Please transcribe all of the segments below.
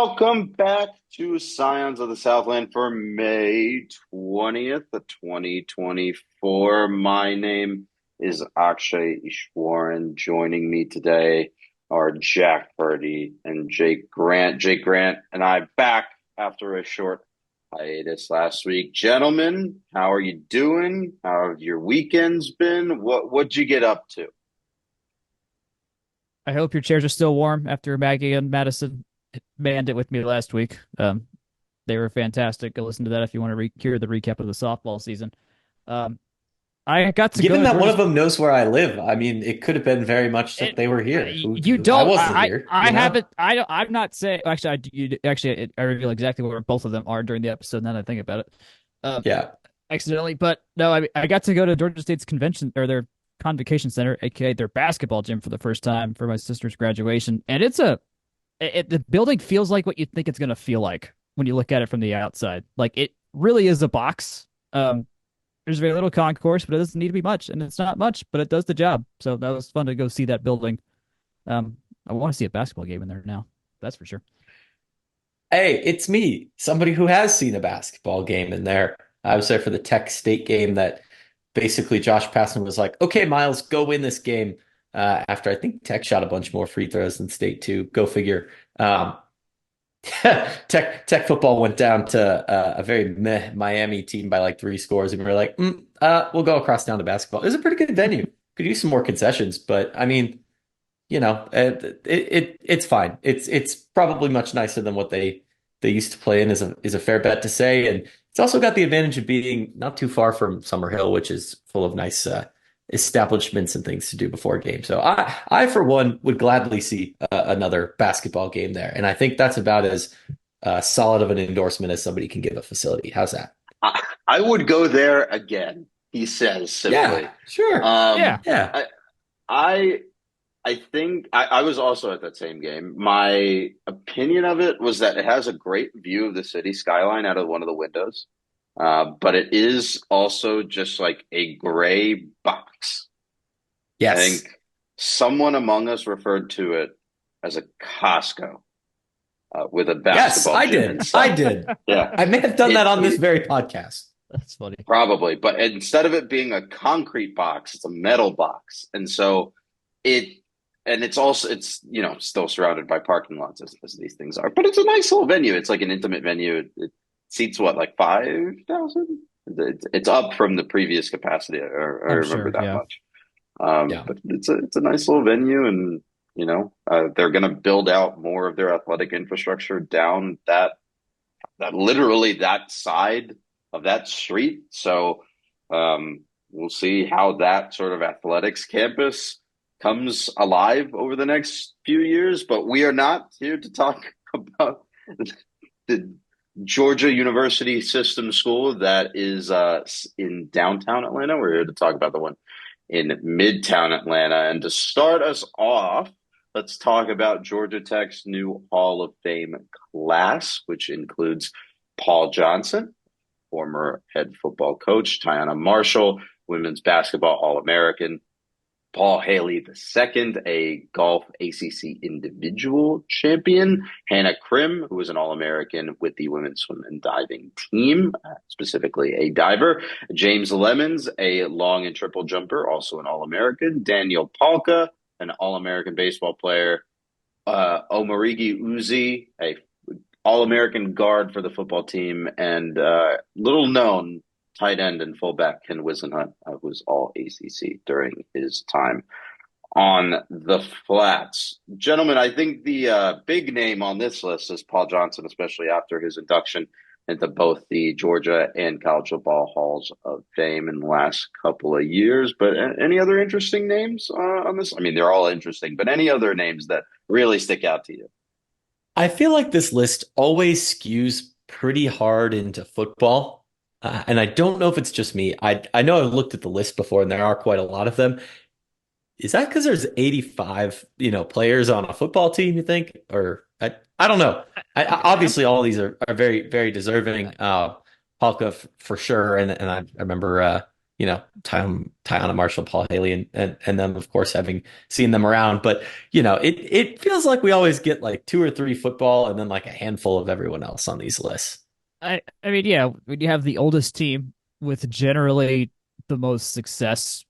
Welcome back to Scions of the Southland for May 20th, 2024. My name is Akshay Easwaran. Joining me today are Jack Purdy and Jake Grant. Jake Grant and I back after a short hiatus last week. Gentlemen, how are you doing? How have your weekends been? What'd you get up to? I hope your chairs are still warm after Maggie and Madison manned it with me last week. They were fantastic. Go listen to that if you want to hear the recap of the softball season. Um, I got to go Given to that one Georgia. of them knows where I live, I mean, it could have been very much that It, they were here. you I don't. wasn't here, I you know? haven't. I don't. I'm not saying. Actually, I reveal exactly where both of them are during the episode. Now that I think about it, um, Yeah. accidentally. But no, I got to go to Georgia State's convention or their convocation center, aka their basketball gym, for the first time for my sister's graduation, and the building feels like what you think it's going to feel like when you look at it from the outside. Like it really is a box. There's very little concourse, but it doesn't need to be much, and it's not much, but it does the job. So that was fun to go see that building. I want to see a basketball game in there now. That's for sure. Hey, it's me, somebody who has seen a basketball game in there. I was there for the Tech State game that basically Josh Passan was like, okay, Miles, go win this game. After I think Tech shot a bunch more free throws than State too. Go figure. Tech football went down to a very meh Miami team by like three scores, and we were like, we'll go across down to basketball. It was a pretty good venue. Could use some more concessions, but I mean, it's fine. It's probably much nicer than what they used to play in is a fair bet to say, and it's also got the advantage of being not too far from Summerhill, which is full of nice establishments and things to do before a game. So I for one would gladly see another basketball game there, and I think that's about as solid of an endorsement as somebody can give a facility. How's that? I would go there again, he says Yeah, simply. sure. Yeah. Yeah. I I I think I was also at that same game. My opinion of it was that it has a great view of the city skyline out of one of the windows, but it is also just like a gray box. I Yes. think someone among us referred to it as a Costco with a Yes, basketball I gym did. I inside. did. Yeah, I may have done that on this it very podcast. That's funny. probably, but instead of it being a concrete box, it's a metal box, and so it it's also still surrounded by parking lots as these things are, but it's a nice little venue. It's like an intimate venue. It seats what, like 5,000. It's up from the previous capacity. I I'm remember sure. that Yeah. much. Yeah. But it's a nice little venue, and they're going to build out more of their athletic infrastructure down that literally that side of that street. So we'll see how that sort of athletics campus comes alive over the next few years. But we are not here to talk about the Georgia University System School that is in downtown Atlanta. We're here to talk about the one in Midtown Atlanta. And to start us off, let's talk about Georgia Tech's new Hall of Fame class, which includes Paul Johnson, former head football coach, Tiana Marshall, women's basketball All-American, Paul Haley II, a golf ACC individual champion, Hannah Krim, who was an All-American with the women's swim and diving team, specifically a diver, James Lemons, a long and triple jumper, also an All-American, Daniel Palka, an All-American baseball player, Omarigi Uzi, a All-American guard for the football team, and little known tight end and fullback Ken Wisenhunt, was all ACC during his time on the flats. Gentlemen, I think the big name on this list is Paul Johnson, especially after his induction into both the Georgia and College Football Halls of Fame in the last couple of years. But any other interesting names on this? I mean, they're all interesting, but any other names that really stick out to you? I feel like this list always skews pretty hard into football. And I don't know if it's just me. I know I've looked at the list before and there are quite a lot of them. Is that because there's 85, players on a football team, you think? Or I don't know. I'm Obviously all these are very, very deserving. Palka for sure. And I remember, Tiana Marshall, Paul Haley, and them, of course, having seen them around. But, it feels like we always get like two or three football and then like a handful of everyone else on these lists. I mean, yeah, when you have the oldest team with generally the most success,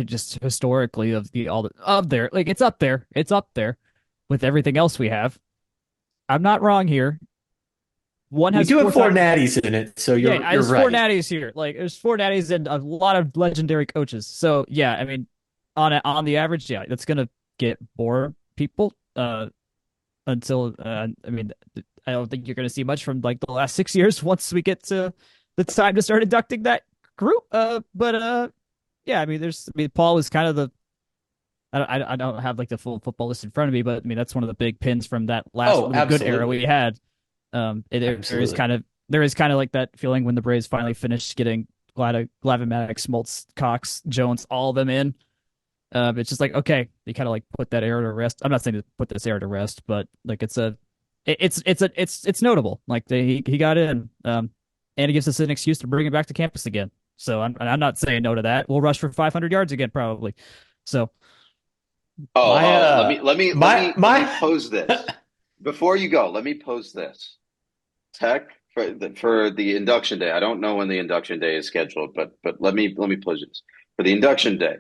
just historically of the all up there, like it's up there with everything else we have. I'm not wrong here. One We has do have four four times. natties in it, so Yeah, you're there's four right. natties here. Like there's four natties and a lot of legendary coaches. So yeah, I mean, on the average, yeah, that's gonna get more people. Until I mean, I don't think you're gonna see much from like the last 6 years once we get to the time to start inducting that group. But yeah, I mean, Paul was kind of the. I don't have like the full football list in front of me, but I mean that's one of the big pins from that last Oh, really good era we absolutely. had. Absolutely. There is kind of like that feeling when the Braves finally finished getting Glavin, Maddox, Smoltz, Cox, Jones, all of them in. It's just like okay, they kind of like put that era to rest. I'm not saying to put this era to rest, but like it's notable. Like he got in, and it gives us an excuse to bring it back to campus again. So I'm not saying no to that. We'll rush for 500 yards again probably. So My Let me let me my pose this before you go. Let me pose this. Tech for the induction day. I don't know when the induction day is scheduled, but let me pose this for the induction day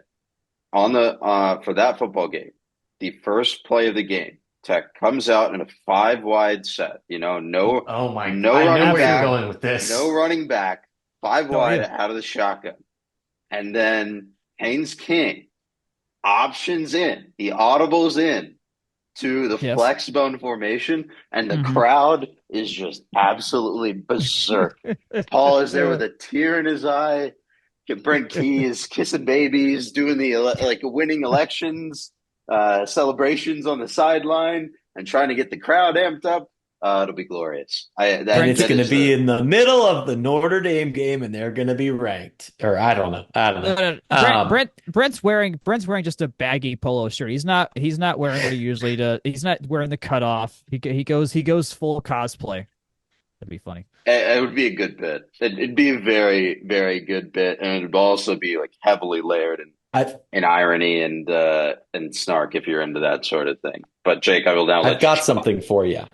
on the for that football game. The first play of the game, Tech comes out in a five wide set. Oh my, No I know running where you're absolutely. back, going with no this. running back, five Oh wide yeah. out of the shotgun, and then Haynes King options in, he audibles in to the Yes. flex bone formation, and the Hmm. crowd is just absolutely berserk. Paul is there Yeah. with a tear in his eye. Brent Key is kissing babies, doing the like winning elections celebrations on the sideline, and trying to get the crowd amped up. It'll be glorious. I And that it's Brent that going to is be the in the middle of the Notre Dame game, and they're going to be ranked. Or I don't know. I don't No, know. no, Brent's wearing just a baggy polo shirt. He's not wearing what he usually does. He's not wearing the cutoff. He goes full cosplay. That'd be funny. it would be a good bit. It'd be a very very good bit, and it'd also be like heavily layered I've in irony and snark if you're into that sort of thing. But Jake, I will now I've let you got go. something for you.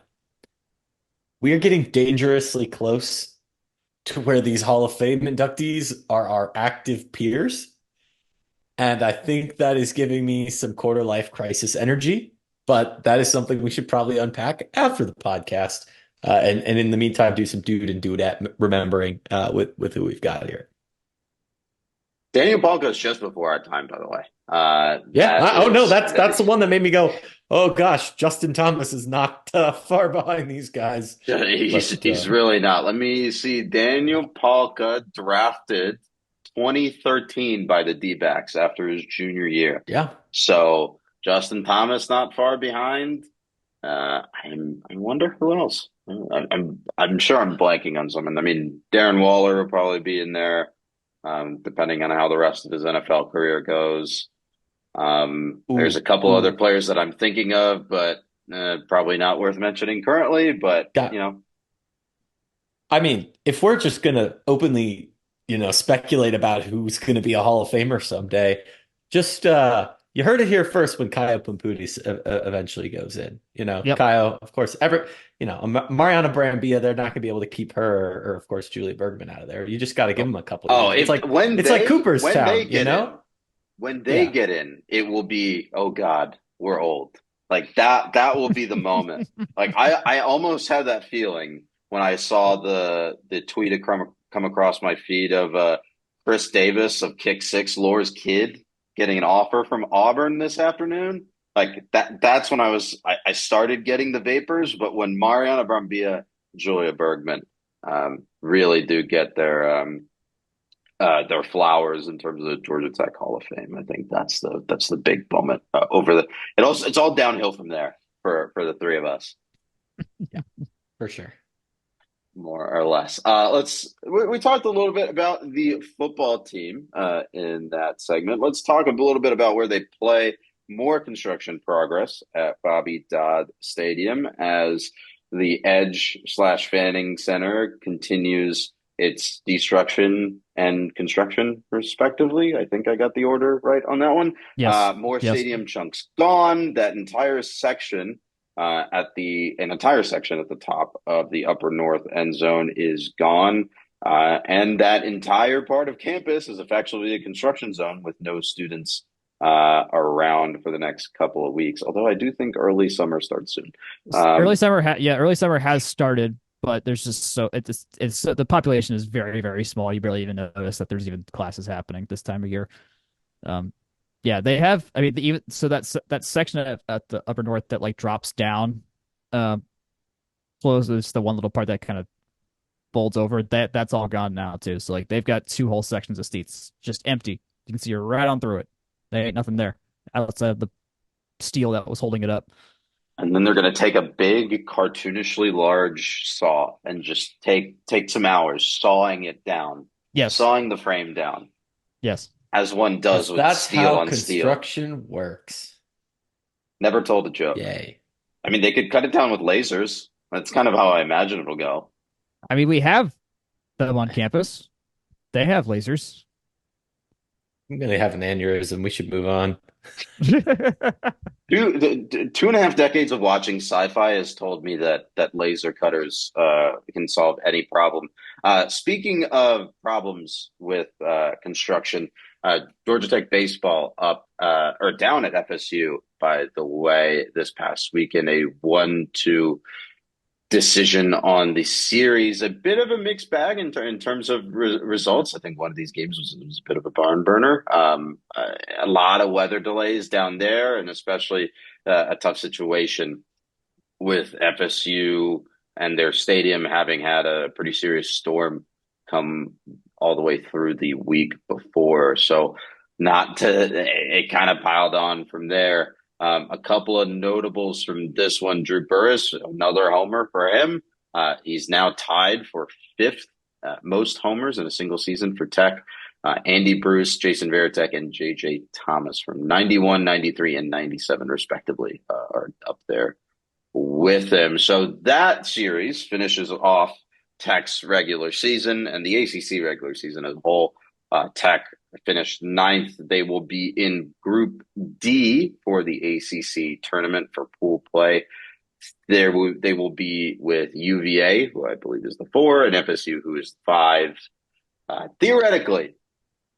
We are getting dangerously close to where these Hall of Fame inductees are our active peers. And I think that is giving me some quarter life crisis energy, but that is something we should probably unpack after the podcast. And in the meantime, do some dude and dudette remembering with who we've got here. Daniel Palka is just before our time, by the way. Yeah. That Oh no, is that's the one that made me go, oh gosh, Justin Thomas is not far behind these guys. But he's really not. Let me see. Daniel Palka drafted 2013 by the D-backs after his junior year. yeah, So Justin Thomas not far behind. I wonder who else. I'm sure I'm blanking on someone. I mean, Darren Waller will probably be in there, depending on how the rest of his NFL career goes. There's a ooh, couple other ooh, players that I'm thinking of, but probably not worth mentioning currently. But got. I mean, if we're just gonna openly, speculate about who's gonna be a Hall of Famer someday, just you heard it here first when Kaio Pumpudi eventually goes in. Yep. Kaio, of course, Mariana Brambilla, they're not gonna be able to keep her or of course Julie Bergman out of there. You just got to give them a couple oh, years. It's if like when they Cooperstown, you get know? in, when they Yeah. get in, it will be, oh God, we're old. Like that will be the moment. Like I almost had that feeling when I saw the tweet come across my feed of Chris Davis of Kick Six, Lore's kid, getting an offer from Auburn this afternoon. Like that's when I started getting the vapors, but when Mariana Brambilla, Julia Bergman really do get their flowers in terms of the Georgia Tech Hall of Fame. I think that's the big moment over the. It's all downhill from there for the three of us, Yeah. For sure. more or less. We talked a little bit about the football team in that segment. Let's talk a little bit about where they play. More construction progress at Bobby Dodd Stadium as the Edge/Fanning Center continues it's destruction and construction, respectively. I think I got the order right on that one. Yes. More Yes. stadium chunks gone. That entire section an entire section at the top of the upper north end zone is gone. And that entire part of campus is effectively a construction zone with no students around for the next couple of weeks. Although I do think early summer starts soon. Early Um, summer, early summer has started, but there's just it's the population is very very small. You barely even notice that there's even classes happening this time of year. Um, yeah, they have. I mean, even so that section at the upper north that like drops down, uh, flows is the one little part that kind of folds over. That's all gone now too. So like they've got two whole sections of seats just empty. You can see right on through it. There ain't nothing there outside of the steel that was holding it up. and then they're going to take a big, cartoonishly large saw and just take some hours sawing it down, Yes, sawing the frame down, yes. as one does Because with that's steel how on steel. construction works. Never told a joke. Yay. I mean, they could cut it down with lasers. That's kind of how I imagine it'll go. I mean, we have them on campus. They have lasers. I'm gonna have an aneurysm. We should move on. Two and a half decades of watching sci-fi has told me that laser cutters can solve any problem. Speaking of problems with construction, Georgia Tech baseball up or down at FSU, by the way, this past weekend, a 1-2 decision on the series. A bit of a mixed bag in terms of results. I think one of these games was a bit of a barn burner. A lot of weather delays down there, and especially a tough situation with FSU and their stadium having had a pretty serious storm come all the way through the week before. So not to, it kind of piled on from there. A couple of notables from this one: Drew Burris, another homer for him. He's now tied for fifth most homers in a single season for Tech. Andy Bruce, Jason Varitek, and JJ Thomas from 91, 93, and 97, respectively, are up there with him. So that series finishes off Tech's regular season and the ACC regular season as a whole. Tech finished ninth. They will be in Group D for the ACC tournament for pool play. They will be with UVA, who I believe is the 4, and FSU, who is 5. Theoretically,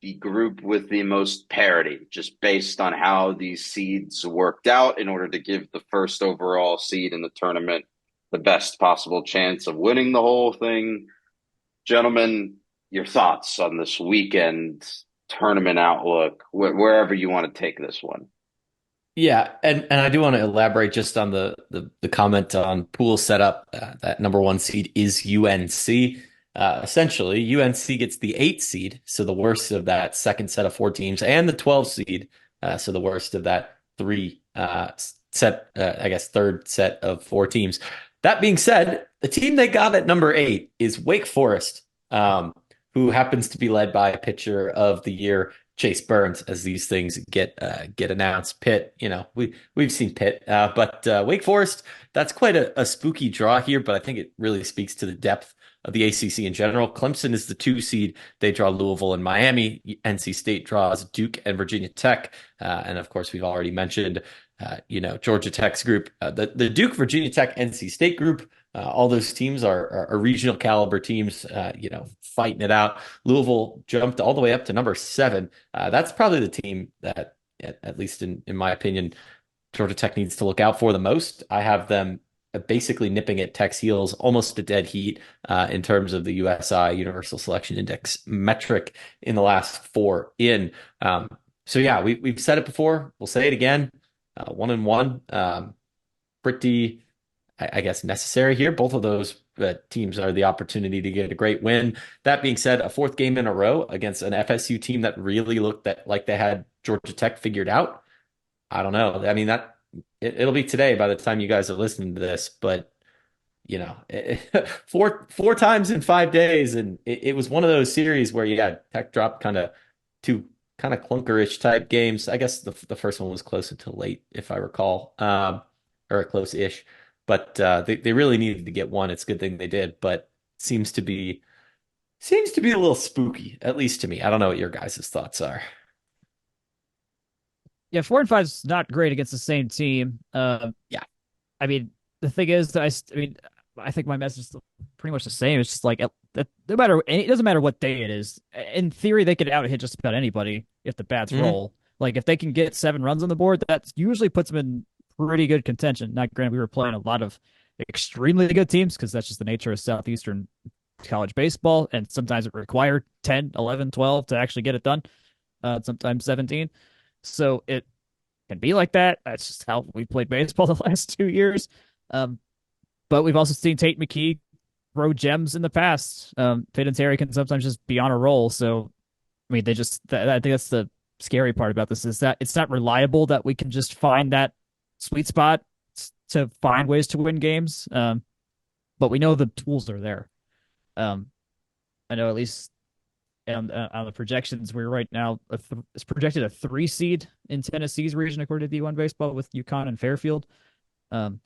the group with the most parity, just based on how these seeds worked out in order to give the first overall seed in the tournament the best possible chance of winning the whole thing. Gentlemen, your thoughts on this weekend tournament outlook, wherever you want to take this one. Yeah, and I do want to elaborate just on the comment on pool setup. That number one seed is UNC. Essentially, UNC gets the 8 seed, so the worst of that second set of 4 teams, and the 12 seed, so the worst of that 3 I guess third set of 4 teams. That being said, the team they got at number 8 is Wake Forest, who happens to be led by pitcher of the year Chase Burns, as these things get announced. Pitt, we've seen Pitt, but Wake Forest, that's quite a spooky draw here, but I think it really speaks to the depth of the ACC in general. Clemson is the 2 seed. They draw Louisville and Miami. NC State draws Duke and Virginia Tech. And of course, we've already mentioned, Georgia Tech's group. The Duke, Virginia Tech, NC State group, all those teams are regional caliber teams, fighting it out. Louisville jumped all the way up to number 7. That's probably the team that, at least in my opinion, Georgia Tech needs to look out for the most. I have them basically nipping at Tech's heels, almost a dead heat in terms of the USI Universal Selection Index metric in the last 4 in. So yeah, we've said it before. We'll say it again. 1-1, pretty, I guess, necessary here. Both of those teams are the opportunity to get a great win. That being said, a 4th game in a row against an FSU team that really looked like they had Georgia Tech figured out. I don't know. I mean, it'll be today by the time you guys are listening to this, but 4 times in 5 days, and it was one of those series where Tech dropped kind of 2 kind of clunkerish type games. I guess the first one was close until late, if I recall, or close-ish. But they really needed to get one. It's a good thing they did, but seems to be seems to be a little spooky, at least to me. I don't know what your guys' thoughts are. Yeah, 4 and 5 is not great against the same team. Yeah. I mean, the thing is that I mean, I think my message is pretty much the same. It's just like no matter it doesn't matter what day it is. In theory, they could out hit just about anybody if the bats Hmm. roll. Like if they can get 7 runs on the board, that usually puts them in pretty good contention. Not granted, we were playing a lot of extremely good teams because that's just the nature of Southeastern college baseball, and sometimes it required 10, 11, 12 to actually get it done. Sometimes 17. So it can be like that. That's just how we played baseball the last 2 years. Um, but we've also seen Tate McKee throw gems in the past. Pitt and Terry can sometimes just be on a roll. So, I mean, I think that's the scary part about this is that it's not reliable that we can just find that sweet spot to find ways to win games. But we know the tools are there. Um, I know at least on the projections, we're right now it's projected a 3 seed in Tennessee's region according to D1 baseball with UConn and Fairfield. Um,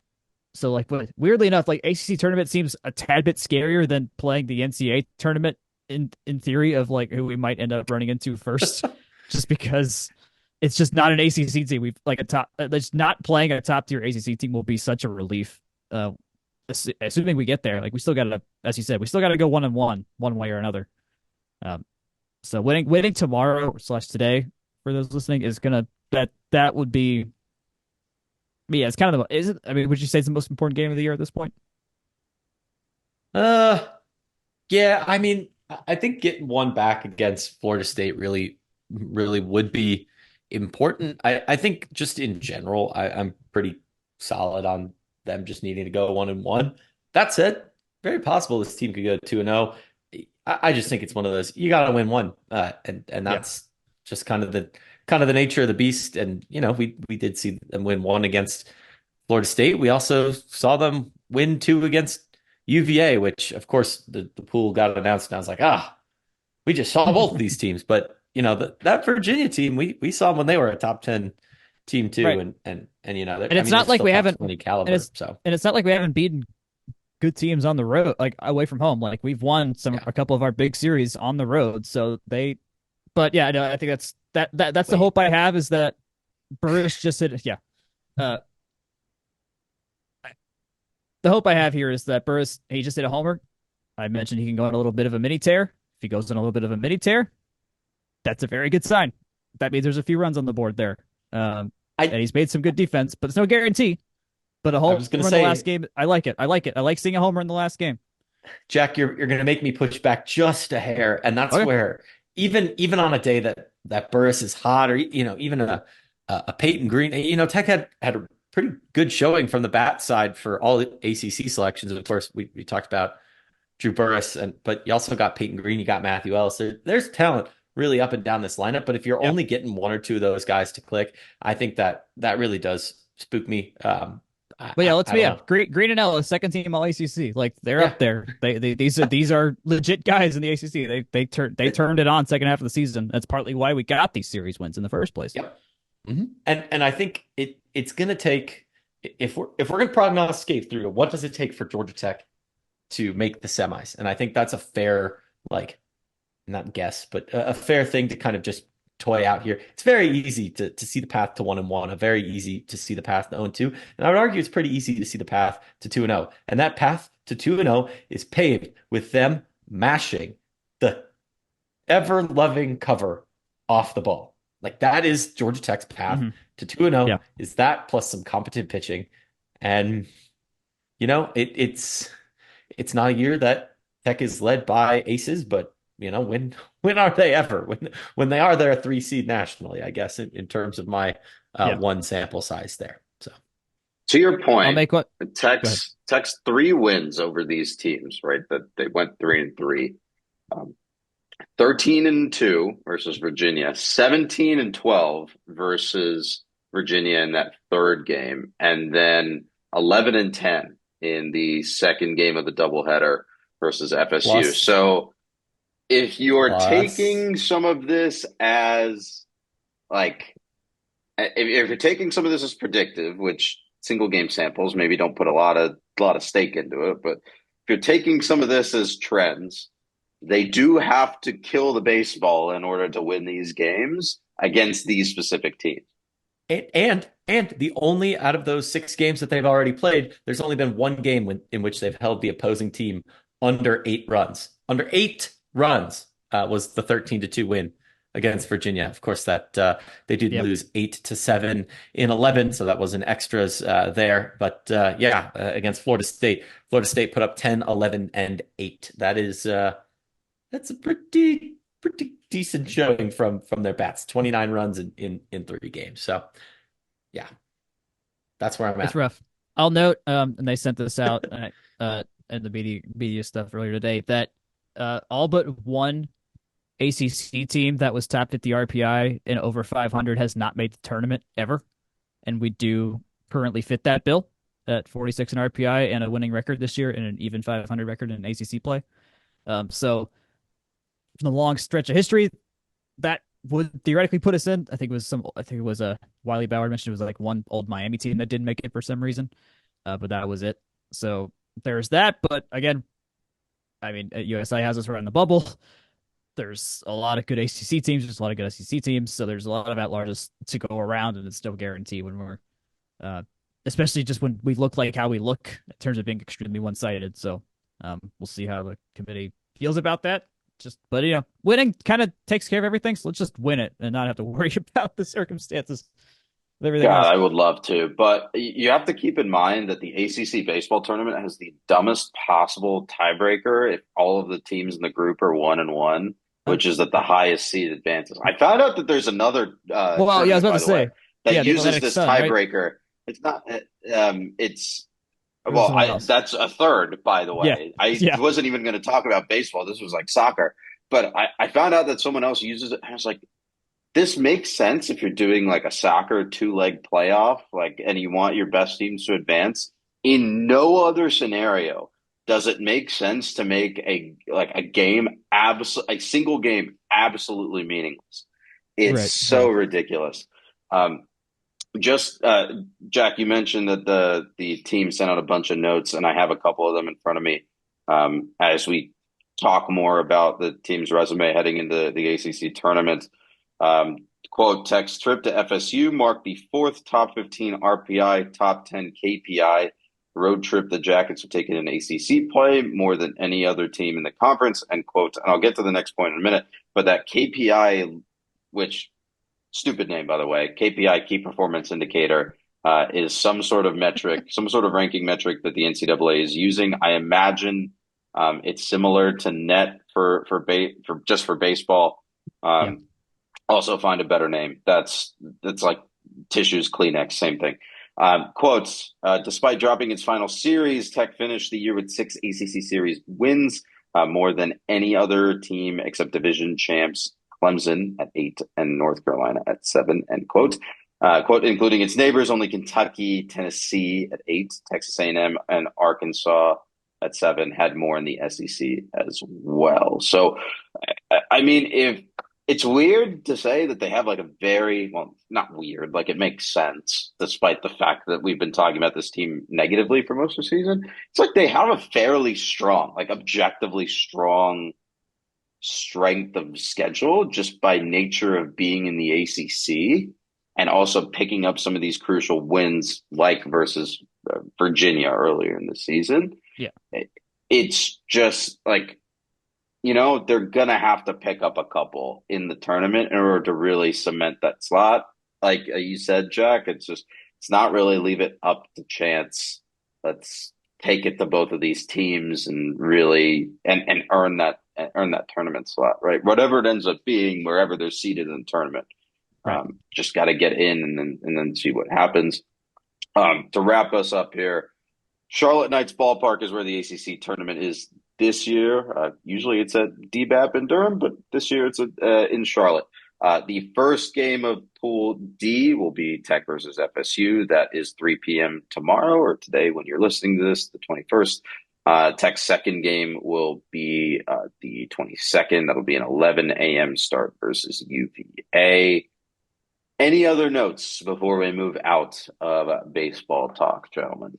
so like, but weirdly enough, like ACC tournament seems a tad bit scarier than playing the NCAA tournament in theory of like who we might end up running into first, just because it's just not an ACC team. We've like a top, it's not playing a top tier ACC team will be such a relief. Assuming we get there, like we still got to, as you said, we still got to go 1-1 one way or another. Um, so winning tomorrow slash today for those listening is gonna that would be yeah, it's kind of the is it? I mean, would you say it's the most important game of the year at this point? Uh, yeah, I mean, I think getting one back against Florida State really would be important. I think just in general, I'm pretty solid on them just needing to go 1-1. That said, very possible this team could go 2-0. I just think it's one of those you got to win one, and Yeah. that's just kind of the nature of the beast. And we did see them win one against Florida State. We also saw them win two against UVA, which of course the pool got announced, and I was like, we just saw both these teams. But that Virginia team, we saw them when they were a top 10 team too, Right. and And I it's mean they're not like still we top haven't 20 and caliber. it's So and it's not like we haven't beaten good teams on the road, like away from home. Like we've won yeah, a couple of our big series on the road. So but yeah, no, I think that's the wait, hope I have is that Burris just hit, yeah. Uh, the hope I have here is that Burris, he just hit a homer. I mentioned he can go on a little bit of a mini tear. If he goes on a little bit of a mini tear, that's a very good sign. That means there's a few runs on the board there. I And he's made some good defense, but it's no guarantee. But a I homer was gonna in the last say, game, I like it. I like it. I like seeing a homer in the last game. Jack, you're gonna make me push back just a hair, and that's Okay. where even on a day that Burris is hot, or even a Peyton Green, Tech had a pretty good showing from the bat side for all the ACC selections. Of course, we talked about Drew Burris, but you also got Peyton Green, you got Matthew Ellis. There's talent really up and down this lineup, but if you're Yeah. only getting one or two of those guys to click, I think that really does spook me. But yeah, let's I be don't yeah. know. Green and Ellis, second team all ACC. Like they're Yeah. up there. These are legit guys in the ACC. They turned it on second half of the season. That's partly why we got these series wins in the first place. Yep. And I think it's gonna take if we're gonna prognosticate through what does it take for Georgia Tech to make the semis? And I think that's a fair, like, not guess, but a fair thing to kind of just toy out here. It's very easy to see the path to 1-1, a very easy to see the path to 0-2. And I would argue it's pretty easy to see the path to 2-0. And that path to 2-0 is paved with them mashing the ever loving cover off the ball. Like that is Georgia Tech's path Hmm. to 2-0 Yeah. is that plus some competent pitching. And it's not a year that Tech is led by aces, but when are they ever? When they are, they're a 3 seed nationally, I guess, in terms of my Yeah. one sample size there. So To your I'll point, make what go ahead. Tech's 3 wins over these teams, right? That they went 3-3. Um, 13-2 versus Virginia, 17-12 versus Virginia in that third game, and then 11-10 in the second game of the doubleheader versus FSU. plus So if you're plus taking some of this as like, if you're taking some of this as predictive, which single game samples maybe don't put a lot of stake into it, but if you're taking some of this as trends, they do have to kill the baseball in order to win these games against these specific teams. And the only out of those 6 games that they've already played, there's only been one game in which they've held the opposing team under 8 runs. Under 8 runs was the 13-2 win against Virginia. Of course, that they did Yep. lose 8-7 in 11, so that was an extras there. But against Florida State, Florida State put up 10, 11, and 8. That's a pretty decent showing from their bats. 29 runs in 3 games. So yeah, that's where I'm It's at. rough. I'll note, and they sent this out in the media stuff earlier today that all but one ACC team that was tapped at the RPI in over 500 has not made the tournament ever, and we do currently fit that bill at 46 in RPI and a winning record this year and an even 500 record in ACC play. So from the long stretch of history, that would theoretically put us in. I think it was a Wiley Bauer mentioned it was like one old Miami team that didn't make it for some reason, but that was it. So there's that. But again, I mean, USI has us around the bubble. There's a lot of good ACC teams. There's a lot of good SEC teams. So there's a lot of at-larges to go around, and it's no guarantee when we're, especially just when we look like how we look in terms of being extremely one-sided. So we'll see how the committee feels about that. But winning kind of takes care of everything. So let's just win it and not have to worry about the circumstances with everything God, else. I would love to, but you have to keep in mind that the ACC baseball tournament has the dumbest possible tiebreaker if all of the teams in the group are 1-1, which is that the highest seed advances. I found out that there's another Well, yeah, I was tournament, about by to the way, say, that yeah, the uses Atlantic this Sun, right? tiebreaker. It's not. It's Or is it someone else? that's a third, by the Yeah, way. I yeah. wasn't even going to talk about baseball. This was like soccer, but I found out that someone else uses it. I was like, this makes sense if you're doing like a soccer 2-leg playoff, like, and you want your best teams to advance. In no other scenario does it make sense to make a single game absolutely meaningless. It's Right, so right. ridiculous. Um, just Jack, you mentioned that the team sent out a bunch of notes, and I have a couple of them in front of me. As we talk more about the team's resume heading into the ACC tournament. Quote, Tech's trip to FSU marked the fourth top 15 RPI, top 10 KPI road trip the Jackets have taken in ACC play, more than any other team in the conference, end quote. And I'll get to the next point in a minute, but that KPI, which, stupid name, by the way, KPI, key performance indicator, is some sort of metric, some sort of ranking metric that the NCAA is using. I imagine it's similar to net for baseball. Yeah. Also find a better name. That's like tissues, Kleenex, same thing. Quotes, despite dropping its final series, Tech finished the year with 6 ACC series wins, more than any other team except division champs Clemson at 8 and North Carolina at 7, end quote. Quote, including its neighbors, only Kentucky, Tennessee at 8, Texas A&M, and Arkansas at 7 had more in the SEC as well. So, I mean, if it's weird to say that they have like a very, well, not weird, like it makes sense, despite the fact that we've been talking about this team negatively for most of the season. It's like they have a fairly strong, like objectively strong strength of schedule just by nature of being in the ACC and also picking up some of these crucial wins, like versus Virginia earlier in the season. Yeah. It's just like, they're going to have to pick up a couple in the tournament in order to really cement that slot. Like you said, Jack, it's not really leave it up to chance. Let's take it to both of these teams and really, and earn that tournament slot, right? Whatever it ends up being, wherever they're seated in the tournament. Right. Just got to get in and then see what happens. To wrap us up here, Charlotte Knights Ballpark is where the ACC tournament is this year. Usually it's at DBAP in Durham, but this year it's in Charlotte. The first game of Pool D will be Tech versus FSU. That is 3 p.m. tomorrow, or today when you're listening to this, the 21st. Tech's second game will be the 22nd. That'll be an 11 a.m. start versus UVA. Any other notes before we move out of baseball talk, gentlemen?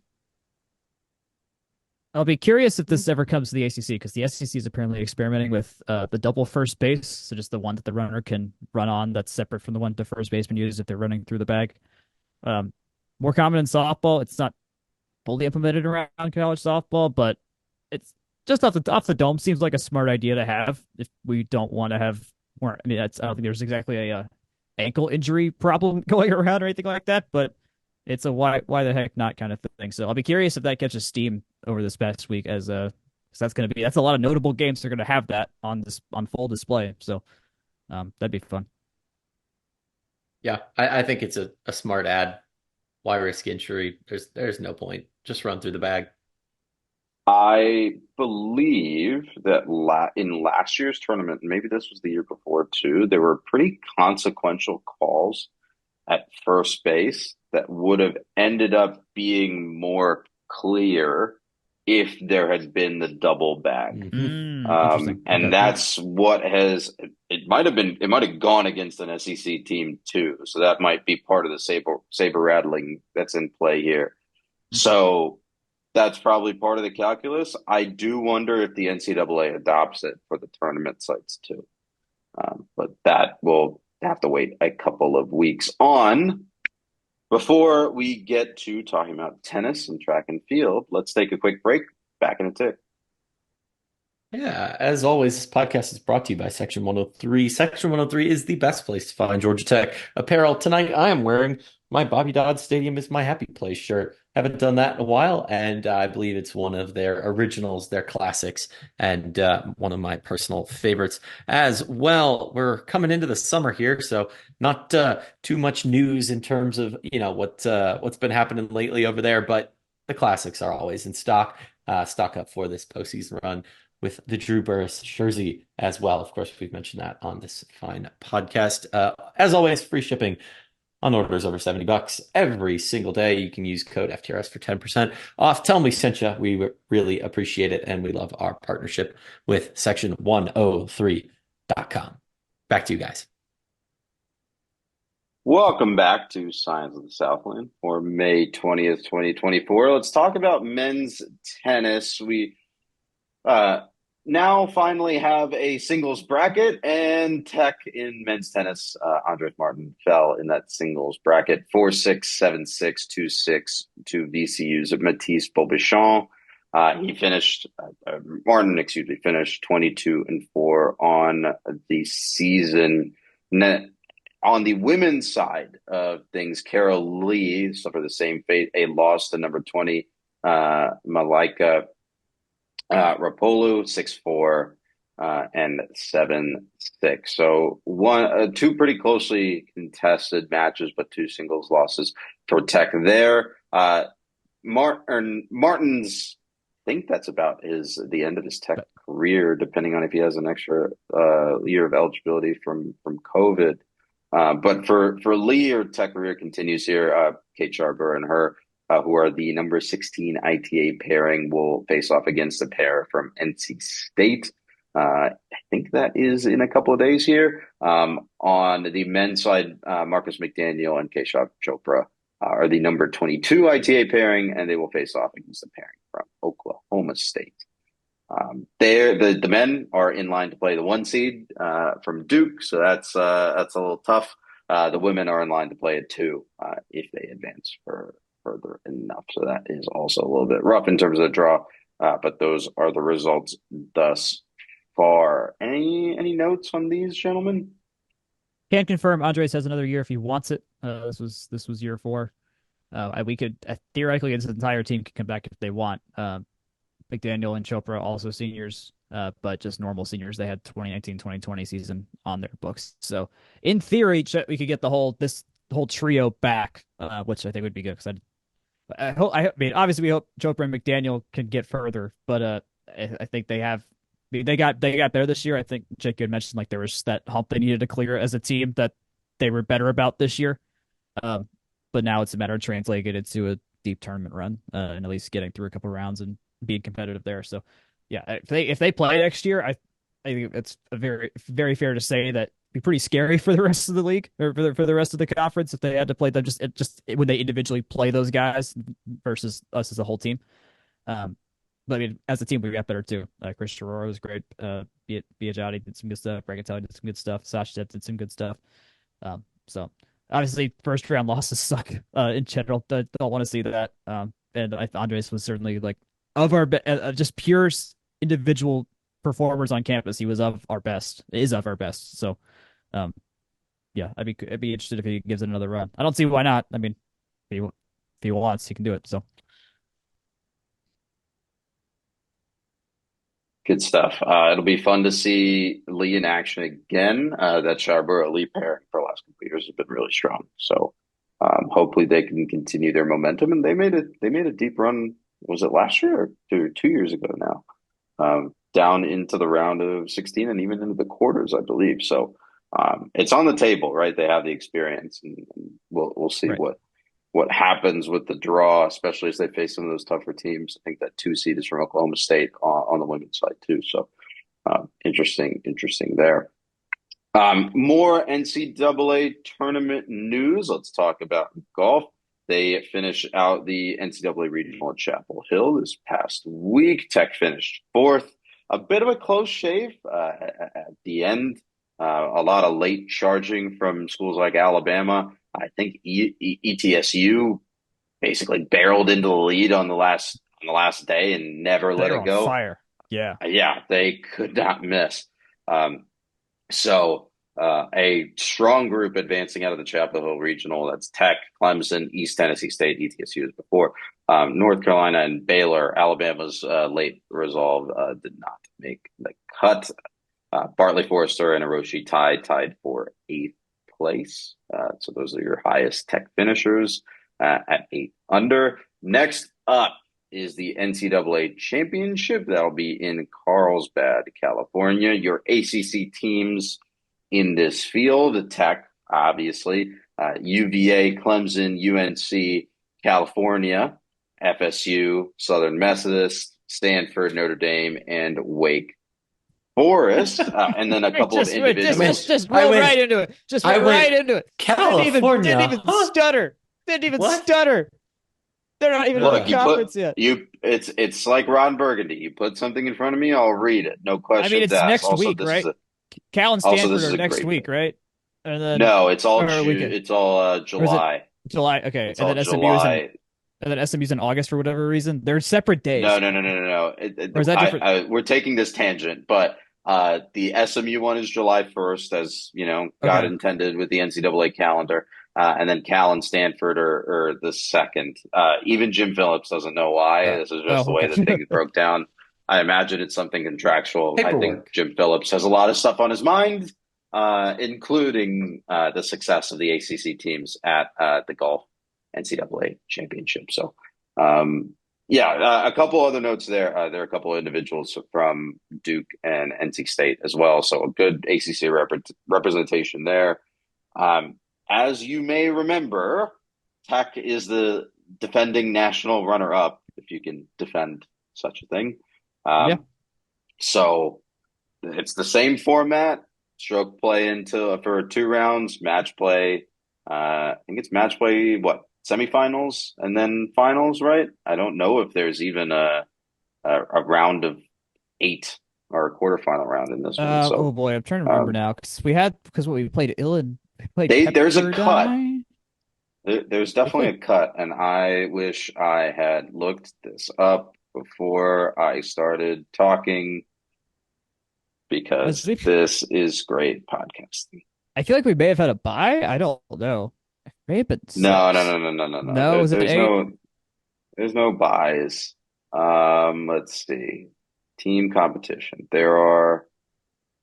I'll be curious if this ever comes to the ACC because the SEC is apparently experimenting with the double first base, so just the one that the runner can run on that's separate from the one the first baseman uses if they're running through the bag. Um, More common in softball. It's not fully implemented around college softball, but it's just off the dome seems like a smart idea to have if we don't want to have more. I mean, I don't think there's exactly a ankle injury problem going around or anything like that, but it's a why the heck not kind of thing. So I'll be curious if that catches steam over this past week as because that's a lot of notable games they're gonna have that on full display. So that'd be fun. Yeah, I think it's a smart ad. Why risk injury? There's no point. Just run through the bag. I believe that in last year's tournament, and maybe this was the year before too, there were pretty consequential calls at first base that would have ended up being more clear if there had been the double bag. Interesting. And Okay. that's what it might have gone against an SEC team too. So that might be part of the saber rattling that's in play here. So that's probably part of the calculus. I do wonder if the NCAA adopts it for the tournament sites too. But that will have to wait a couple of weeks on. Before we get to talking about tennis and track and field, let's take a quick break. Back in a tick. Yeah, as always, this podcast is brought to you by Section 103. Section 103 is the best place to find Georgia Tech apparel. Tonight, I am wearing my Bobby Dodd Stadium is my happy place shirt. Haven't done that in a while, and I believe it's one of their originals, their classics, and one of my personal favorites as well. We're coming into the summer here, so not too much news in terms of what's been happening lately over there, but the classics are always in stock. Stock up for this postseason run with the Drew Burress jersey as well. Of course, we've mentioned that on this fine podcast. As always, free shipping on orders over $70 every single day. You can use code FTRS for 10% off. Tell them we sent you. We really appreciate it, and we love our partnership with Section103.com. Back to you guys. Welcome back to Science of the Southland for May 20th, 2024. Let's talk about men's tennis. We now finally have a singles bracket, and Tech in men's tennis, Andres Martin fell in that singles bracket 4-6, 7-6, 2-6 to VCU's Matisse Beaubichon. Martin finished 22-4 on the season. On the women's side of things, Carol Lee suffered the same fate, a loss to number 20, Malaika Rapolu, 6-4 and 7-6. So two pretty closely contested matches, but two singles losses for Tech there. Martin's, I think that's about the end of his Tech career, depending on if he has an extra year of eligibility from COVID. But for Lee, her Tech career continues here. Kate Sharper and her, who are the number 16 ITA pairing, will face off against a pair from NC State. I think that is in a couple of days here. On the men's side, Marcus McDaniel and Keshav Chopra are the number 22 ITA pairing, and they will face off against a pairing from Oklahoma State. The men are in line to play the 1 seed from Duke, so that's a little tough. The women are in line to play a 2 if they advance further enough. So that is also a little bit rough in terms of the draw, but those are the results thus far. Any notes on these, gentlemen? Can confirm Andres has another year if he wants it. This was year 4. We could theoretically this entire team could come back if they want. McDaniel and Chopra also seniors, but just normal seniors. They had 2019-2020 season on their books. So in theory, we could get the whole trio back, which I think would be good. Because I mean, obviously we hope Chopra and McDaniel can get further, but I think they have. I mean, they got better this year. I think Jake had mentioned like there was that hump they needed to clear as a team that they were better about this year. But now it's a matter of translating it into a deep tournament run and at least getting through a couple rounds and being competitive there. So yeah, if they play next year, I think it's a very, very fair to say that it'd be pretty scary for the rest of the league or for the rest of the conference if they had to play them just when they individually play those guys versus us as a whole team. But I mean, as a team, we got better too. Chris Aurora was great. Biagiotti did some good stuff. Bragatali did some good stuff. Sasha did some good stuff. So obviously, first round losses suck in general. Don't want to see that. And Andres was certainly like of our just pure individual performers on campus. He was of our best. Is of our best. So, um, yeah, I'd be interested if he gives it another run. I don't see why not. I mean, if he wants, he can do it. So. Good stuff. It'll be fun to see Lee in action again. That Charborough Lee pairing for the last couple of years has been really strong. So hopefully they can continue their momentum. And they made a deep run. Was it last year or 2 years ago now? Down into the round of 16 and even into the quarters, I believe. So it's on the table, right? They have the experience, and we'll see Right. what happens with the draw, especially as they face some of those tougher teams. I think that 2 seed is from Oklahoma State on the women's side too. So interesting there. More NCAA tournament news. Let's talk about golf. They finished out the NCAA regional at Chapel Hill this past week. Tech finished fourth. A bit of a close shave at the end. A lot of late charging from schools like Alabama. I think ETSU basically barreled into the lead on the last day and never let They're it on go. fire. Yeah. Yeah, they could not miss. So a strong group advancing out of the Chapel Hill Regional. That's Tech, Clemson, East Tennessee State, ETSU as before. North Carolina and Baylor. Alabama's late resolve did not make the cut. Bartley Forrester and Hiroshi tied for eighth place. So those are your highest Tech finishers at 8 under. Next up is the NCAA Championship. That'll be in Carlsbad, California. Your ACC teams in this field: Tech, obviously, UVA, Clemson, UNC, California, FSU, Southern Methodist, Stanford, Notre Dame, and Wake Forest, and then a couple of individuals. Just roll right into it. Just I went went right into it. California. Didn't even Huh? stutter. Didn't even What? stutter. They're not even in Look, the conference yet. it's like Ron Burgundy. You put something in front of me, I'll read it. No I mean, questions it's asked. next week, right? Cal and Also Stanford this is are a next great week, pick. right? And then No, it's all or June. weekend. It's all Or is it July. July? Okay, It's and all then SMU is in July. and then SMU's in August for whatever reason. They're separate No, days. no, no, no, no, no. Or is that different? We're taking this tangent, but the SMU one is July 1st, as you know, God Okay. intended with the NCAA calendar. And then Cal and Stanford are the second. Even Jim Phillips doesn't know why. This is just the way that Okay. things broke down. I imagine it's something contractual. I think Paperwork. Jim Phillips has a lot of stuff on his mind, including the success of the ACC teams at the golf NCAA championship. So, a couple other notes there. There are a couple of individuals from Duke and NC State as well. So a good ACC representation there. As you may remember, Tech is the defending national runner-up, if you can defend such a thing. Yeah. So it's the same format, stroke play for 2 rounds, match play. I think it's match play, semifinals and then finals, right? I don't know if there's even a round of 8 or a quarterfinal round in this one. Oh So boy, I'm trying to remember now because we played we played there's a cut. Pepperdine. There's definitely a cut, and I wish I had looked this up before I started talking because this is great podcasting. I feel like we may have had a bye. I don't know. It may have been No, six. no, no, no, no, no, no. No, was it There's 8? there's no buys. Let's see. Team competition.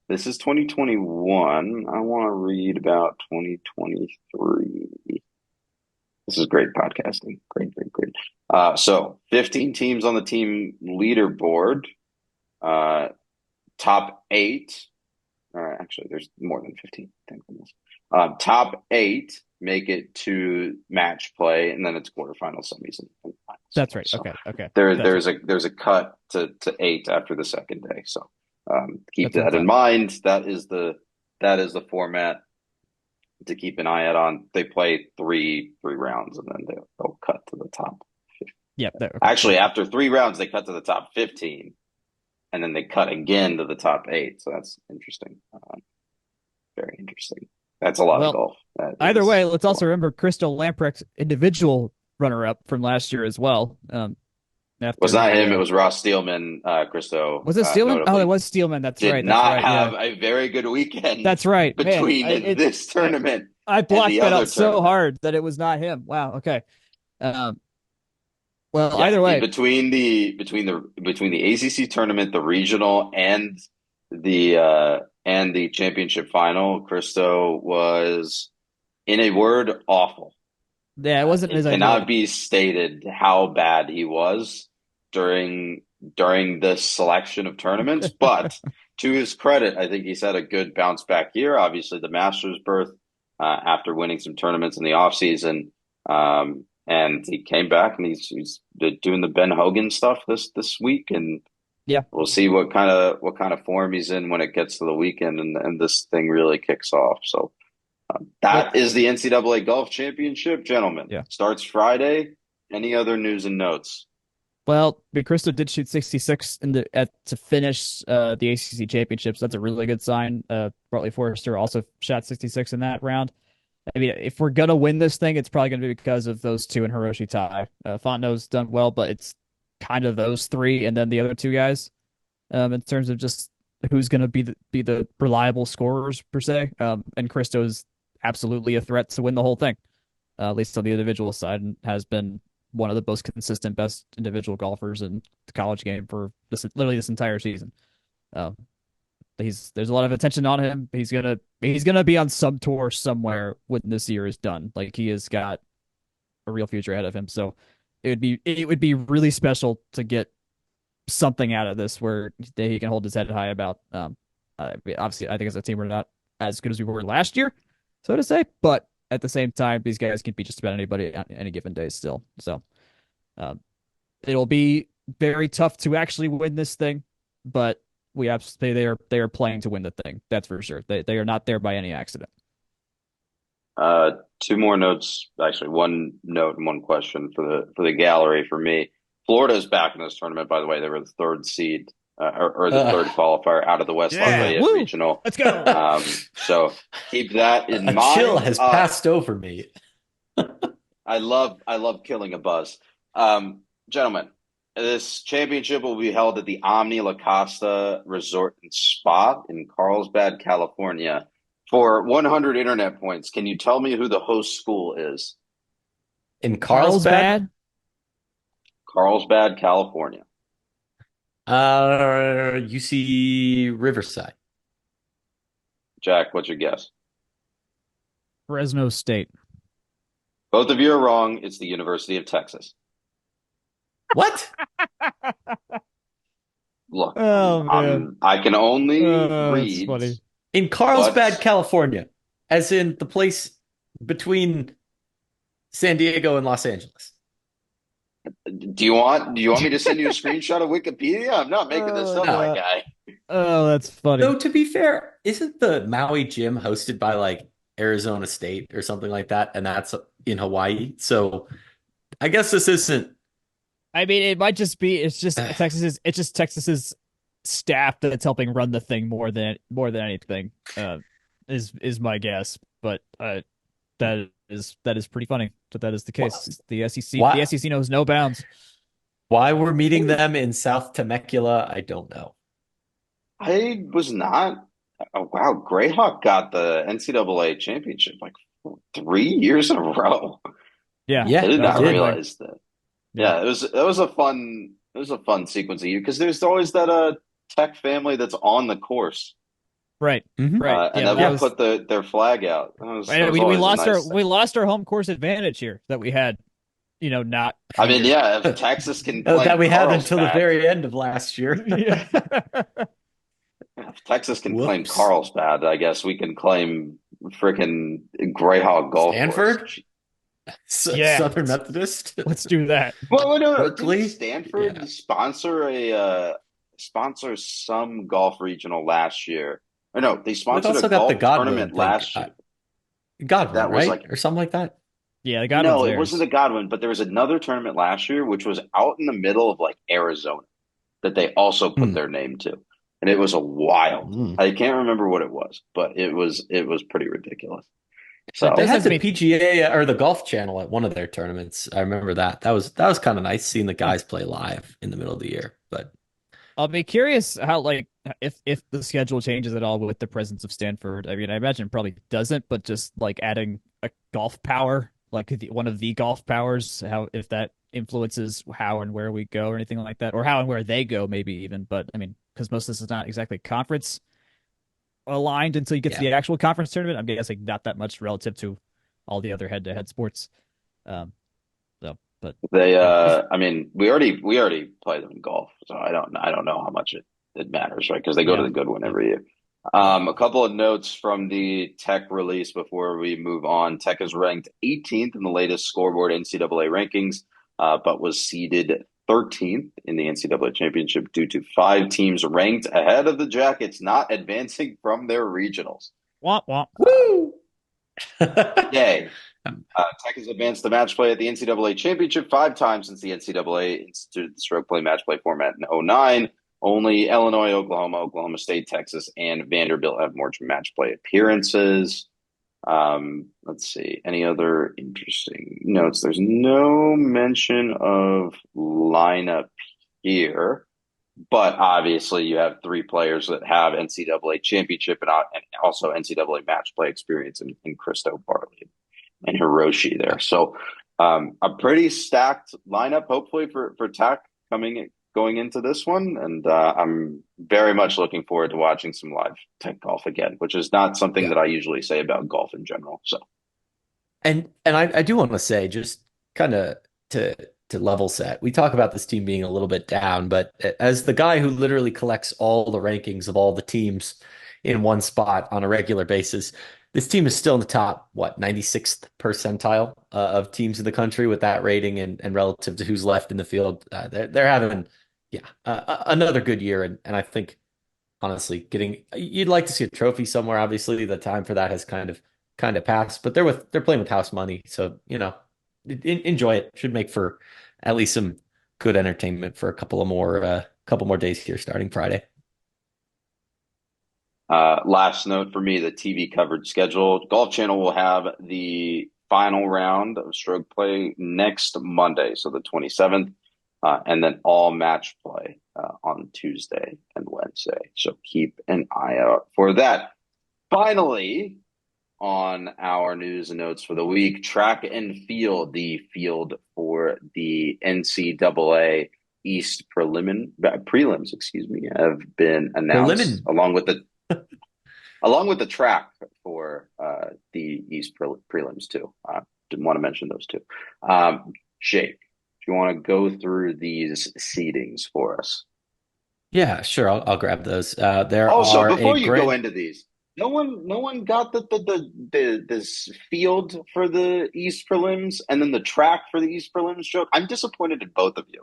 This is 2021. I want to read about 2023. This is great podcasting. Great, great, great. So 15 teams on the team leaderboard. Top 8. Actually, there's more than 15. Thank goodness. Top 8 make it to match play, and then it's quarterfinals, semis, and finals. That's right. So Okay. there's a cut to 8 after the second day. So keep That's that in mind. That is the format to keep an eye out on. They play three rounds, and then they'll cut to the top Yeah. Okay. Actually, after 3 rounds, they cut to the top 15, and then they cut again to the top 8. So that's interesting. Very interesting. That's a lot of Well, golf. That either is way, let's a also lot. remember Crystal Lamprecht's individual runner-up from last year as well. Was After not he him. It was Ross Steelman. Christo, was it Steelman? Oh, it notably was Steelman. That's did right. That's not right. Yeah, have a very good weekend that's right. Man, between this I tournament I and blocked the that other out so tournament. hard that it was not him. Wow. Okay. Um, well, Yeah, either way, between the ACC tournament, the regional, and the championship final, Christo was, in a word, awful. yeah, it wasn't It his ideal. cannot be stated how bad he was during during this selection of tournaments. But to his credit, I think he's had a good bounce back year. Obviously, the Masters berth after winning some tournaments in the offseason. And he came back and he's doing the Ben Hogan stuff this week, and Yeah. we'll see what kind of form he's in when it gets to the weekend and this thing really kicks off. So Well, that is the NCAA Golf Championship, gentlemen. yeah. Starts Friday. Any other news and notes? Well, Cristo did shoot 66 to finish the ACC championships. That's a really good sign. Bartley Forrester also shot 66 in that round. I mean, if we're gonna win this thing, it's probably gonna be because of those two and Hiroshi Tai. Fontenot's done well, but it's kind of those three and then the other two guys. In terms of just who's gonna be the reliable scorers per se. And Cristo's absolutely a threat to win the whole thing, at least on the individual side, and has been one of the most consistent, best individual golfers in the college game for this entire season. Um, there's a lot of attention on him. He's gonna be on some tour somewhere when this year is done. Like he has got a real future ahead of him. So it would be really special to get something out of this where he can hold his head high about. Obviously, I think as a team we're not as good as we were last year, so to say. But at the same time, these guys can beat just about anybody on any given day still. So um, it'll be very tough to actually win this thing, but we absolutely they are playing to win the thing. That's for sure. They are not there by any accident. Two more notes, actually, one note and one question for the gallery for me. Florida's back in this tournament, by the way. They were the third seed, or the third qualifier out of the West Yeah, Lafayette woo! Regional. Let's go. So keep that in A mind. chill has passed over me. I love killing a buzz. Gentlemen, this championship will be held at the Omni La Costa Resort and Spa in Carlsbad, California. For 100 internet points, can you tell me who the host school is? In Carlsbad? Carlsbad, California. UC Riverside. Jack, what's your guess? Fresno State. Both of you are wrong. It's the University of Texas. What? Look, Oh man, I can only that's read funny. In Carlsbad, what's. California, as in the place between San Diego and Los Angeles. Do you want me to send you a screenshot of Wikipedia? I'm not making this up, my No. guy. Oh, that's funny. Though to be fair, isn't the Maui Gym hosted by like Arizona State or something like that? And that's in Hawaii. So I guess this isn't. I mean, it might just be Texas's staff that's helping run the thing more than anything. Is my guess, but that is pretty funny that is the case. Why, The SEC knows no bounds. why we're meeting them in South Temecula, I don't know. I was not. Oh, wow, Greyhawk got the NCAA championship like 3 years in a row. Yeah, Yeah, I did that was not a big thing. realize that. Yeah, Yeah, it was a fun sequence of you because there's always that tech family that's on the course, right, Mhm. right. and Yeah, that that will was. put their flag out. That was We always a lost our nice thing. we lost our home course advantage here that we had. Not a I few mean, years. yeah, if Texas can That claim we had until the Carlsbad, very end of last year. Yeah. if Texas can claim Whoops. Carlsbad, I guess we can claim freaking Greyhawk Golf Stanford? Course. Yeah. Southern Methodist? Let's do that. Well, no, Berkeley? didn't Stanford Yeah. sponsor some golf regional last year? Or no, they We've sponsored a also got the golf Godwin tournament thing. last year. Godwin, That was right? like Or something like that. Yeah, the Godwin's No, it wasn't theirs. the Godwin, but there was another tournament last year which was out in the middle of like Arizona that they also put Hmm. their name to, and it was a wild. Hmm. I can't remember what it was, but it was pretty ridiculous. That They So does had have the me. PGA or the Golf Channel at one of their tournaments. I remember that. That was kind of nice seeing the guys play live in the middle of the year. But I'll be curious how like if the schedule changes at all with the presence of Stanford. I mean, I imagine it probably doesn't, but just like adding a golf power, like one of the golf powers, how if that influences how and where we go or anything like that, or how and where they go, maybe even. But I mean, because most of this is not exactly conference aligned until you get to yeah, the actual conference tournament. I'm guessing not that much relative to all the other head-to-head sports. Um, so, but they, yeah, I mean, we already play them in golf, so I don't know how much it matters, right? Because they go to yeah, the good one yeah, every year. yeah. A couple of notes from the Tech release before we move on. Tech is ranked 18th in the latest scoreboard NCAA rankings, but was seeded 13th in the NCAA championship due to five teams ranked ahead of the Jackets not advancing from their regionals. Womp womp. Uh, woo! Yay. Tech has advanced to match play at the NCAA championship five times since the NCAA instituted the stroke play match play format in '09. Only Illinois, Oklahoma, Oklahoma State, Texas, and Vanderbilt have more match play appearances. Let's see. Any other interesting notes? There's no mention of lineup here, but obviously you have three players that have NCAA championship and also NCAA match play experience in Christo Bartley and Hiroshi there. So a pretty stacked lineup, hopefully for Tech going into this one, and I'm very much looking forward to watching some live Tech golf again, which is not something Yeah. that I usually say about golf in general. So And I do want to say, just kind of to to level set, we talk about this team being a little bit down, but as the guy who literally collects all the rankings of all the teams in one spot on a regular basis, this team is still in the top, what, 96th percentile of teams in the country with that rating and relative to who's left in the field. They're having, yeah, another good year. And I think, honestly, you'd like to see a trophy somewhere. Obviously, the time for that has kind of passed, but they're playing with house money, so enjoy it. Should make for at least some good entertainment for a couple more days here starting Friday. last note for me, the TV coverage schedule. Golf Channel will have the final round of stroke play next Monday, so the 27th, and then all match play on Tuesday and Wednesday. So keep an eye out for that. Finally, on our news and notes for the week, track and field, the field for the NCAA East prelims, have been announced Prelimin. along with the track for the East prelims too. Didn't want to mention those two. Jake, if you want to go through these seedings for us. Yeah, sure. I'll grab those. There Also, are a before you go grand. into these, no one got the this field for the East prelims and then the track for the East prelims joke. I'm disappointed in both of you.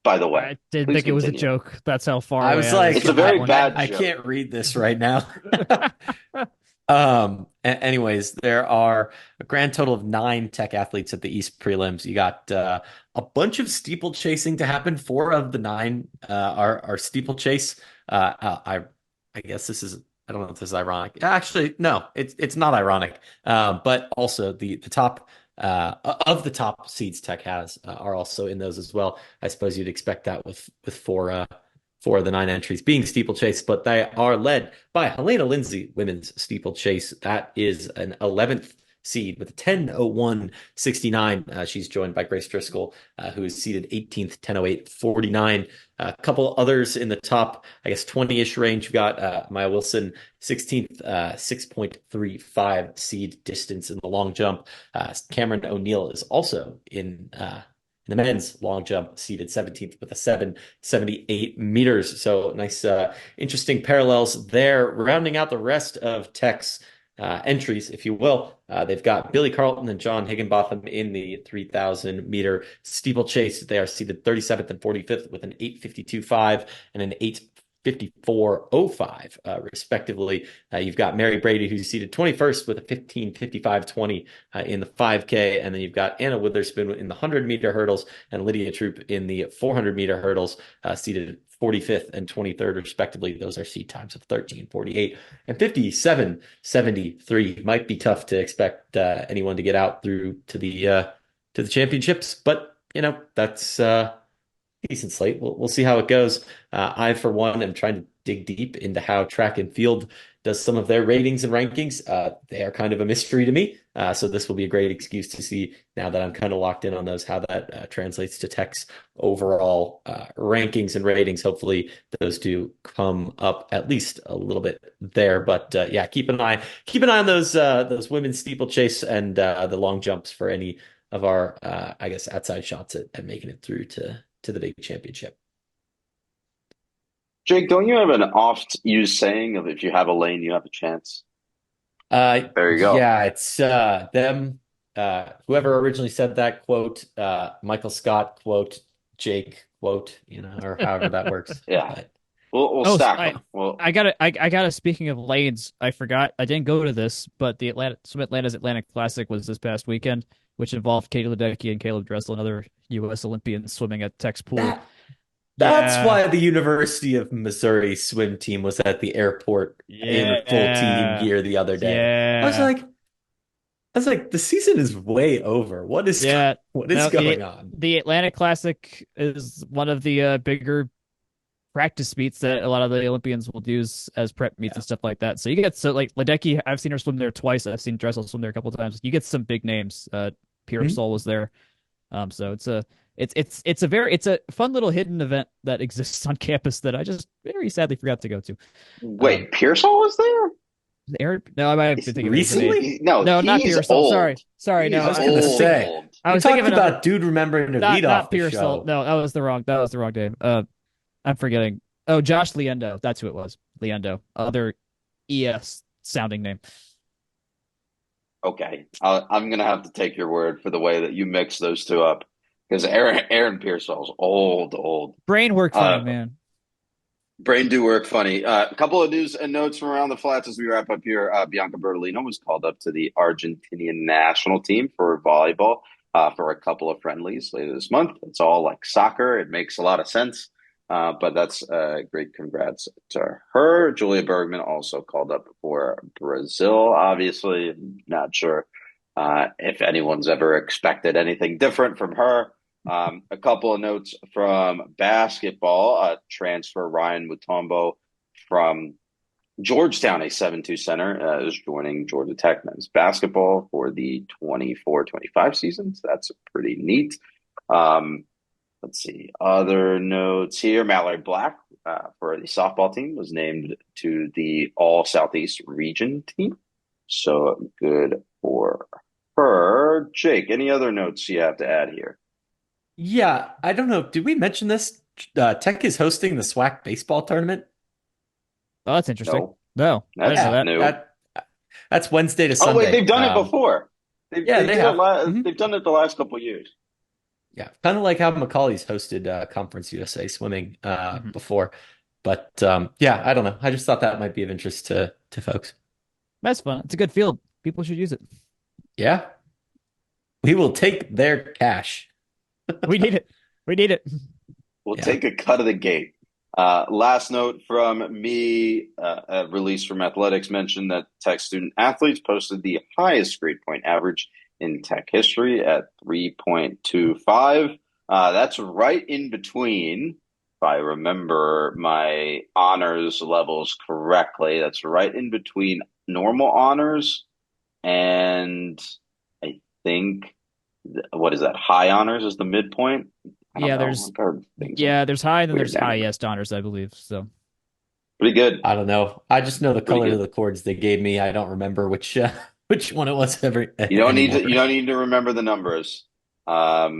By the way, I didn't please think it was a continue. joke. That's how far I away was I was It's like, a from that I very one. I, bad I joke. can't read this right now. Anyways, there are a grand total of 9 Tech athletes at the East prelims. You got a bunch of steeplechasing to happen. 4 of the 9 are steeplechase. I guess this is. I don't know if this is ironic. Actually, no, it's not ironic. But also the top of the top seeds Tech has are also in those as well. I suppose you'd expect that with 4 of the 9 entries being steeplechase, but they are led by Helena Lindsay, women's steeplechase. That is an 11th seed with a 10:01:69. She's joined by Grace Driscoll, who is seeded 18th, 10:08:49. A couple others in the top, I guess, 20-ish range. You've got Maya Wilson, 16th, 6.35 seed distance in the long jump. Cameron O'Neill is also in the men's long jump, seated 17th with a 778 meters. So nice, interesting parallels there. Rounding out the rest of Tech's entries, if you will, they've got Billy Carlton and John Higginbotham in the 3,000-meter steeplechase. They are seated 37th and 45th with an 8:52.5 and an 54.05, respectively. You've got Mary Brady, who's seated 21st with a 15:55.20 in the 5K. And then you've got Anna Witherspoon in the 100-meter hurdles and Lydia Troop in the 400-meter hurdles, seated 45th and 23rd, respectively. Those are seed times of 13:48 and 57:73. Might be tough to expect anyone to get out through to the championships, but that's decent slate. We'll see how it goes. I, for one, am trying to dig deep into how track and field does some of their ratings and rankings. They are kind of a mystery to me. So this will be a great excuse to see, now that I'm kind of locked in on those, how that translates to Tech's overall rankings and ratings. Hopefully those do come up at least a little bit there. But yeah, keep an eye on those women's steeplechase and the long jumps for any of our I guess outside shots at making it through to the big championship. Jake, don't you have an oft-used saying of if you have a lane, you have a chance? There you go. Yeah, it's them. Whoever originally said that quote, Michael Scott quote, Jake quote, or however that works. Yeah. But, We'll stack them. Well, I got speaking of lanes, I forgot, I didn't go to this, but the Atlanta's Atlantic Classic was this past weekend, which involved Katie Ledecky and Caleb Dressel, another U.S. Olympians swimming at Tech's pool. That's why the University of Missouri swim team was at the airport in full team gear the other day. Yeah. I was like, the season is way over. What is going on? The Atlantic Classic is one of the bigger practice meets that a lot of the Olympians will use as prep meets and stuff like that. So you get like Ledecky, I've seen her swim there twice. I've seen Dressel swim there a couple of times. You get some big names. Pearsall was there. So it's a fun little hidden event that exists on campus that I just very sadly forgot to go to. Wait, Pearsall was there? Aaron? No, I might have been thinking recently. No, not Pearsall. Sorry, no. I was going to say. I was thinking about dude remembering to lead off the Pearsall. show. No, that was the wrong name. I'm forgetting. Oh, Josh Liendo. That's who it was. Liendo. Other ES sounding name. Okay. I'm going to have to take your word for the way that you mix those two up. Because Aaron Pearsall's old. Brain work funny, man. Brain do work funny. A couple of news and notes from around the flats as we wrap up here. Bianca Bertolino was called up to the Argentinian national team for volleyball for a couple of friendlies later this month. It's all like soccer. It makes a lot of sense. But that's great congrats to her. Julia Bergman also called up for Brazil, obviously. Not sure if anyone's ever expected anything different from her. A couple of notes from basketball. Transfer Ryan Mutombo from Georgetown, a 7-2 center, is joining Georgia Tech men's basketball for the 24-25 season. So that's pretty neat. Let's see. Other notes here. Mallory Black for the softball team was named to the All Southeast region team. So good for her. Jake, any other notes you have to add here? Yeah, I don't know. Did we mention this? Tech is hosting the SWAC baseball tournament. Oh, that's interesting. No, that's that. new. That's Wednesday to Sunday. Oh, wait, they've done it before. They have. They've done it the last couple of years. Yeah, kind of like how Macaulay's hosted Conference USA swimming before. But yeah, I don't know. I just thought that might be of interest to folks. That's fun. It's a good field. People should use it. Yeah. We will take their cash. We need it. We'll take a cut of the gate. Last note from me, a release from Athletics mentioned that Tech student athletes posted the highest grade point average in Tech history at 3.25. That's right in between, if I remember my honors levels correctly, that's right in between normal honors and I think, what is that? High honors is the midpoint. There's high and then there's highest honors, I believe. So pretty good. I don't know. I just know the color of the chords they gave me. I don't remember which one it was You don't need to remember the numbers. That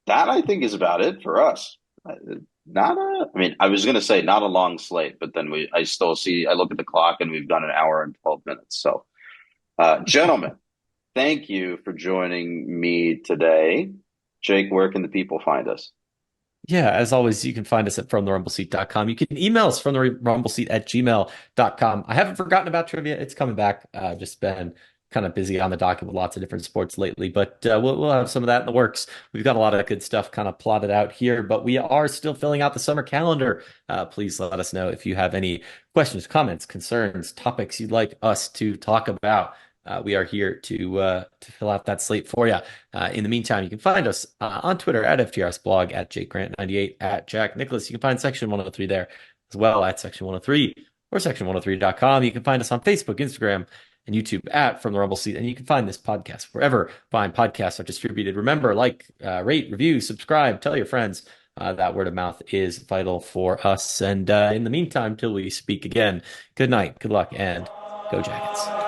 I think is about it for us. I was going to say not a long slate, but then I look at the clock and we've done an hour and 12 minutes. So, gentlemen, thank you for joining me today. Jake, where can the people find us? Yeah, as always, you can find us at fromtherumbleseat.com. You can email us from the rumbleseat at gmail.com. I haven't forgotten about trivia. It's coming back. I've just been kind of busy on the docket with lots of different sports lately, but we'll have some of that in the works. We've got a lot of good stuff kind of plotted out here, but we are still filling out the summer calendar. Please let us know if you have any questions, comments, concerns, topics you'd like us to talk about. We are here to fill out that slate for you. In the meantime, you can find us on Twitter at FTRSblog, at JakeGrant98, at Jack Nicholas. You can find Section 103 there as well at Section 103 or Section103.com. You can find us on Facebook, Instagram, and YouTube at From the Rumble Seat. And you can find this podcast wherever fine podcasts are distributed. Remember, rate, review, subscribe, tell your friends. That word of mouth is vital for us. And in the meantime, till we speak again, good night, good luck, and go Jackets.